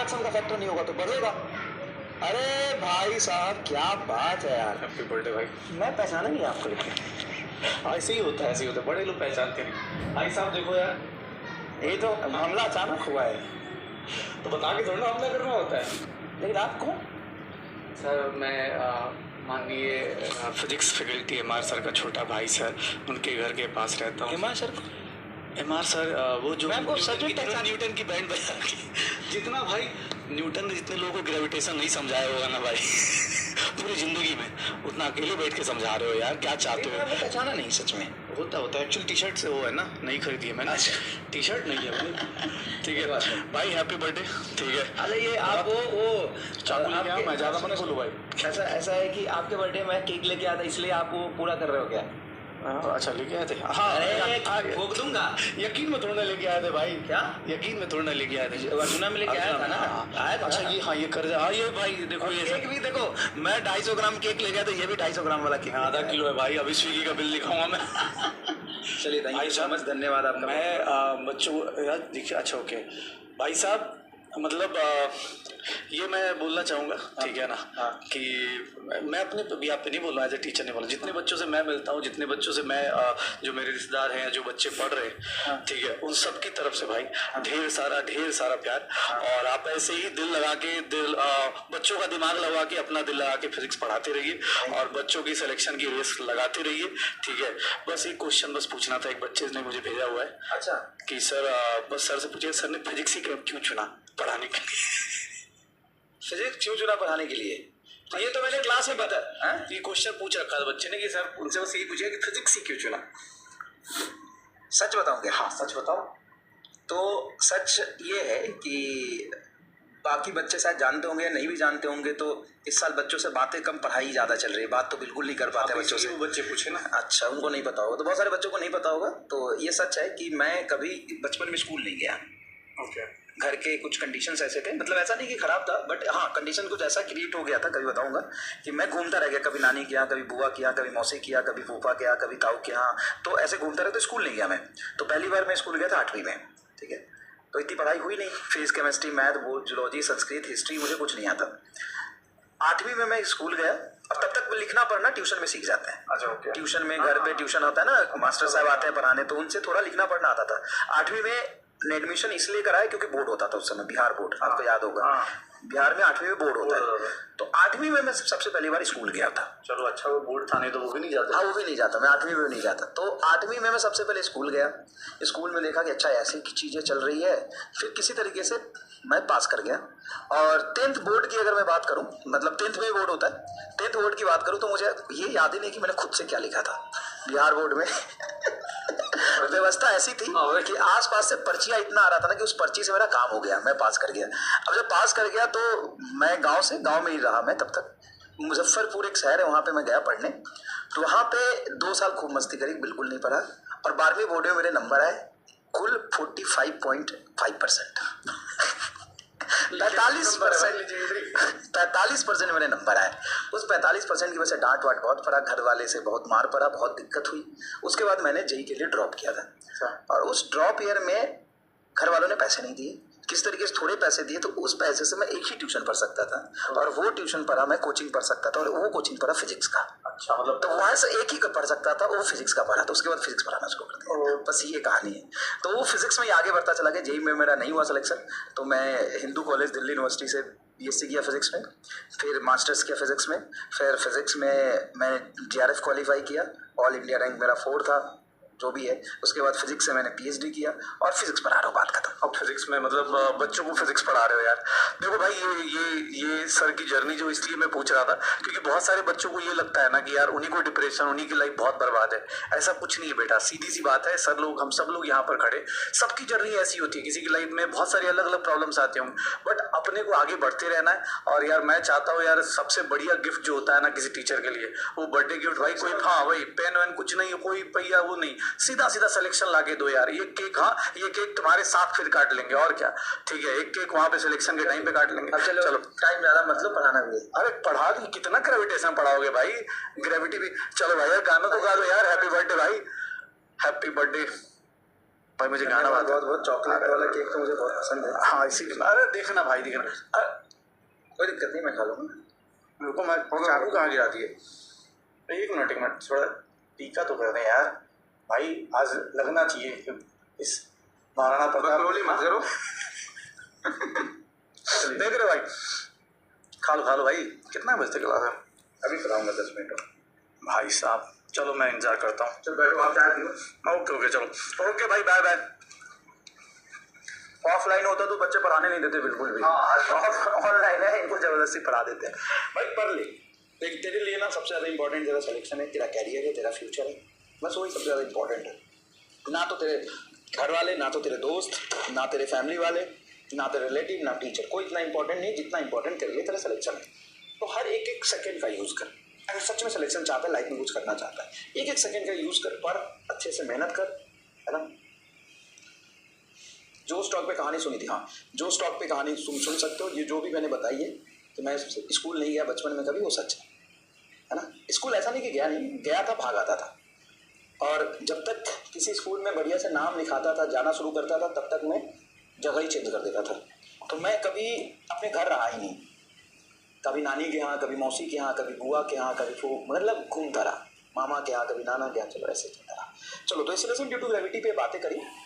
Reduction का factor नहीं होगा तो बढ़ेगा। अरे भाई साहब क्या बात है यार। हैप्पी बर्थडे भाई। मैं पहचाना नहीं आपको लेकिन। ऐसे ही होता है, ऐसे ही होता है, बड़े लोग पहचानते नहीं। भाई साहब देखो यार, ये तो मामला अचानक हुआ है। तो बता के थोड़ा हमला करना होता है। लेकिन आप कौन? सर मैं माननीय फिजिक्स फैकल्टी एमआर सर का छोटा भाई सर, उनके घर के पास रहता हूँ। MR sir? एमआर सर वो जो न्यूटन की बैंड बजा जितना भाई न्यूटन ने जितने लोगों को ग्रेविटेशन नहीं समझाया होगा ना भाई पूरी जिंदगी में, उतना अकेले बैठ के समझा रहे हो यार। क्या चाहते हो? पहचाना नहीं सच में। होता है एक्चुअली। टी शर्ट से वो है ना, नहीं खरीदी है मैंने। टी शर्ट नहीं है भाई। ठीक है भाई, हैप्पी बर्थडे। ठीक है। अरे ये आप वो चाकू लेके आओ, मैं ज़्यादा मत बोलूँ भाई। ऐसा है कि आपके बर्थडे में केक लेके आया था, इसलिए आप वो पूरा कर रहे हो क्या? अच्छा लेके आए थे? हाँ भोग दूंगा। यकीन में थोड़ा ना लेके आए थे भाई। क्या यकीन में थोड़ा ना लेके आए थे? अर्जुना में लेके आया था ना। आया था। अच्छा ये, हाँ ये कर हाँ ये भाई देखो, ये केक भी देखो, मैं 250 ग्राम केक ले गया तो ये भी 250 ग्राम वाला केक। आधा किलो है भाई। अभी स्विगी का बिल दिखाऊंगा मैं। चलिए थैंक यू सो मच, धन्यवाद आपका। मैं बच्चों यार देखिए, अच्छा ओके भाई साहब, मतलब ये मैं बोलना चाहूँगा, ठीक है ना, कि मैं अपने भी आप पे नहीं बोल रहा, एज ए टीचर नहीं बोल रहा। जितने बच्चों से मैं मिलता हूँ, जितने बच्चों से मैं जो मेरे रिश्तेदार हैं, जो बच्चे पढ़ रहे हैं, ठीक है, उन सब की तरफ से भाई ढेर सारा प्यार। और आप ऐसे ही दिल लगा के बच्चों का दिमाग लगा के, अपना दिल लगा के फिजिक्स पढ़ाते रहिए और बच्चों की सिलेक्शन की रेस लगाते रहिए। ठीक है, बस एक क्वेश्चन बस पूछना था। एक बच्चे ने मुझे भेजा हुआ है। अच्छा कि सर बस सर से पूछिए, सर ने फिजिक्स ही क्यों चुना पढ़ाने के लिए? फिजिक्स क्यों चुना पढ़ाने के लिए? तो ये तो मैंने क्लास में बता ये क्वेश्चन पूछ रखा था बच्चे ने कि सर उनसे बस यही पूछिए कि फिजिक्स ही क्यों चुना। सच बताऊं क्या? हाँ सच बताओ। तो सच ये है कि बाकी बच्चे शायद जानते होंगे या नहीं भी जानते होंगे, तो इस साल बच्चों से बातें कम, पढ़ाई ज़्यादा चल रही है। बात तो बिल्कुल नहीं कर पाते बच्चों से। बच्चे पूछे ना। अच्छा, उनको नहीं पता होगा, तो बहुत सारे बच्चों को नहीं पता होगा। तो ये सच है कि मैं कभी बचपन में स्कूल नहीं गया। ओके। घर के कुछ कंडीशंस ऐसे थे, मतलब ऐसा नहीं कि खराब था, बट हाँ कंडीशन कुछ ऐसा क्रिएट हो गया था, कभी बताऊंगा, कि मैं घूमता रह गया, कभी नानी के यहाँ, कभी बुआ के यहाँ, कभी मौसी के यहाँ, कभी फूफा के यहाँ, कभी ताऊ के यहाँ, तो ऐसे घूमता रहा, तो स्कूल नहीं गया मैं। तो पहली बार मैं स्कूल गया था 8वीं में। ठीक है, तो इतनी पढ़ाई हुई नहीं, physics chemistry math zoology Sanskrit history मुझे कुछ नहीं आता। 8वीं में मैं स्कूल गया, और तब तक लिखना पढ़ना ट्यूशन में सीख जाते हैं। अच्छा ओके। ट्यूशन में, घर पे ट्यूशन होता है ना, मास्टर साहब आते हैं पढ़ाने, तो उनसे थोड़ा लिखना पढ़ना आता था। 8वीं में एडमिशन इसलिए कराया क्योंकि बोर्ड होता था उस समय, बिहार बोर्ड, आपको याद होगा। बिहार में 8वीं में बोर्ड होता है। तो 8वीं में मैं सबसे पहली बार स्कूल गया था। चलो अच्छा, वो बोर्ड था, नहीं तो वो भी नहीं जाता। हाँ वो भी नहीं जाता, मैं 8वीं में भी नहीं जाता। तो 8वीं में मैं सबसे पहले स्कूल गया। स्कूल में देखा कि अच्छा ऐसी चीज़ें चल रही है, फिर किसी तरीके से मैं पास कर गया। और 10th बोर्ड की अगर मैं बात करूं, मतलब 10th में बोर्ड होता है, 10th बोर्ड की बात करूं तो मुझे ये याद ही नहीं कि मैंने खुद से क्या लिखा था बिहार बोर्ड में। व्यवस्था ऐसी थी कि आसपास से पर्चियां इतना आ रहा था ना कि उस पर्ची से मेरा काम हो गया, मैं पास कर गया। अब जब पास कर गया तो मैं गांव में ही रहा मैं तब तक। मुजफ्फरपुर एक शहर है, वहां पे मैं गया पढ़ने। तो वहां पे 2 साल खूब मस्ती करी, बिल्कुल नहीं पढ़ा। और 12वीं बोर्ड में मेरे नंबर आए कुल 45.5%। 45% मेरे नंबर आए। उस 45% की वजह से डांट वाट बहुत पड़ा, घर वाले से बहुत मार पड़ा, बहुत दिक्कत हुई। उसके बाद मैंने जेईई के लिए ड्रॉप किया था, और उस ड्रॉप ईयर में घर वालों ने पैसे नहीं दिए। किस तरीके से थोड़े पैसे दिए, तो उस पैसे से मैं एक ही ट्यूशन पढ़ सकता था, और वो ट्यूशन पढ़ा, मैं कोचिंग पढ़ सकता था, और वो कोचिंग पढ़ा फिजिक्स का। अच्छा, मतलब तो वहां से एक ही का पढ़ सकता था, वो फिजिक्स का पढ़ा, तो उसके बाद फिजिक्स पढ़ाना शुरू कर दिया। बस ये कहानी है। तो वो फिजिक्स में ही आगे बढ़ता चला गया। जेईई में मेरा नहीं हुआ सिलेक्शन, तो मैं हिंदू कॉलेज दिल्ली यूनिवर्सिटी से बीएससी किया फिजिक्स में, फिर मास्टर्स किया फिजिक्स में, फिर फिजिक्स में मैंने जेआरएफ क्वालिफाई किया, ऑल इंडिया रैंक मेरा 4 था, जो भी है। उसके बाद फिजिक्स से मैंने पीएचडी किया, और फिजिक्स पढ़ा रहा हूँ, बात खत्म। अब फिजिक्स में मतलब बच्चों को फिजिक्स पढ़ा रहे हो यार। देखो भाई, ये सर की जर्नी जो इसलिए मैं पूछ रहा था क्योंकि बहुत सारे बच्चों को ये लगता है ना कि यार उन्हीं को डिप्रेशन, उन्हीं की लाइफ बहुत बर्बाद है। ऐसा कुछ नहीं है बेटा, सीधी सी बात है। सर लोग, हम सब लोग यहाँ पर खड़े, सबकी जर्नी ऐसी होती है। किसी की लाइफ में बहुत सारी अलग अलग प्रॉब्लम्स आती होंगी, बट अपने को आगे बढ़ते रहना है। और यार मैं चाहता हूँ यार, सबसे बढ़िया गिफ्ट जो होता है ना किसी टीचर के लिए, वो बर्थडे गिफ्ट भाई। कोई हाँ भाई पेन वैन कुछ नहीं, कोई पैया वो नहीं, सीधा सिलेक्शन लाके दो यार। ये केक, हाँ ये केक तुम्हारे साथ फिर काट लेंगे, और क्या। ठीक है, एक केक वहां पे सिलेक्शन के टाइम पे काट लेंगे। अब चलो टाइम ज्यादा मतलब पढ़ाना भी है। अरे पढ़ा दी, कितना ग्रेविटेशन पढ़ाओगे भाई, ग्रेविटी भी। चलो भाई यार गाना तो गा दो यार, हैप्पी बर्थडे भाई, हैप्पी बर्थडे। भाई मुझे गाना बात बहुत बहुत चॉकलेट वाला केक तो मुझे बहुत पसंद है। हाँ इसीलिए अरे देखना भाई देखना कोई दिक्कत नहीं, मैं खा लूंगा। रुको मैं चाकू कहाँ गिरा दिए। एक मिनट थोड़ा टीका तो कर दें यार भाई, आज लगना चाहिए इस महाराणा प्रताप। गोली मत करो। देख रहे भाई, खा लो भाई। कितना बजते क्लास है? अभी कराऊंगा 10 मिनट। भाई साहब चलो मैं इंतजार करता हूँ। चल बैठो, आप चाय पियो। ओके चलो ओके भाई, बाय बाय। ऑफलाइन होता तो बच्चे पढ़ाने नहीं देते बिल्कुल भी। ऑनलाइन है, इनको जबरदस्ती पढ़ा देते हैं। भाई पढ़ ले, देख तेरे लिए ना सबसे ज्यादा इंपॉर्टेंट तेरा सिलेक्शन है, तेरा कैरियर है, तेरा फ्यूचर है, बस वही सबसे ज्यादा इंपॉर्टेंट है। ना तो तेरे घर वाले, ना तो तेरे दोस्त, ना तेरे फैमिली वाले, ना तेरे रिलेटिव, ना टीचर, कोई इतना इंपॉर्टेंट नहीं जितना इंपॉर्टेंट तेरे लिए तेरा सिलेक्शन है। तो हर एक एक सेकंड का यूज कर। अगर सच में सिलेक्शन चाहता है, लाइफ में कुछ करना चाहता है, एक एक सेकंड का यूज कर, पढ़, अच्छे से मेहनत कर, है ना। जो स्टॉक पे कहानी सुनी थी, हाँ जो स्टॉक पे कहानी सुन सकते हो, ये जो भी मैंने बताई है कि मैं स्कूल नहीं गया बचपन में कभी, वो सच है ना। स्कूल ऐसा नहीं कि गया था भाग आता था, और जब तक किसी स्कूल में बढ़िया से नाम लिखाता था, जाना शुरू करता था, तब तक मैं जगह ही चेंज कर देता था। तो मैं कभी अपने घर रहा ही नहीं, कभी नानी के यहाँ, कभी मौसी के यहाँ, कभी बुआ के यहाँ, कभी मतलब घूमता रहा, मामा के यहाँ, कभी नाना के यहाँ, चलो ऐसे चलता रहा। चलो तो इस लेसन ड्यू टू ग्रेविटी पे बातें करी,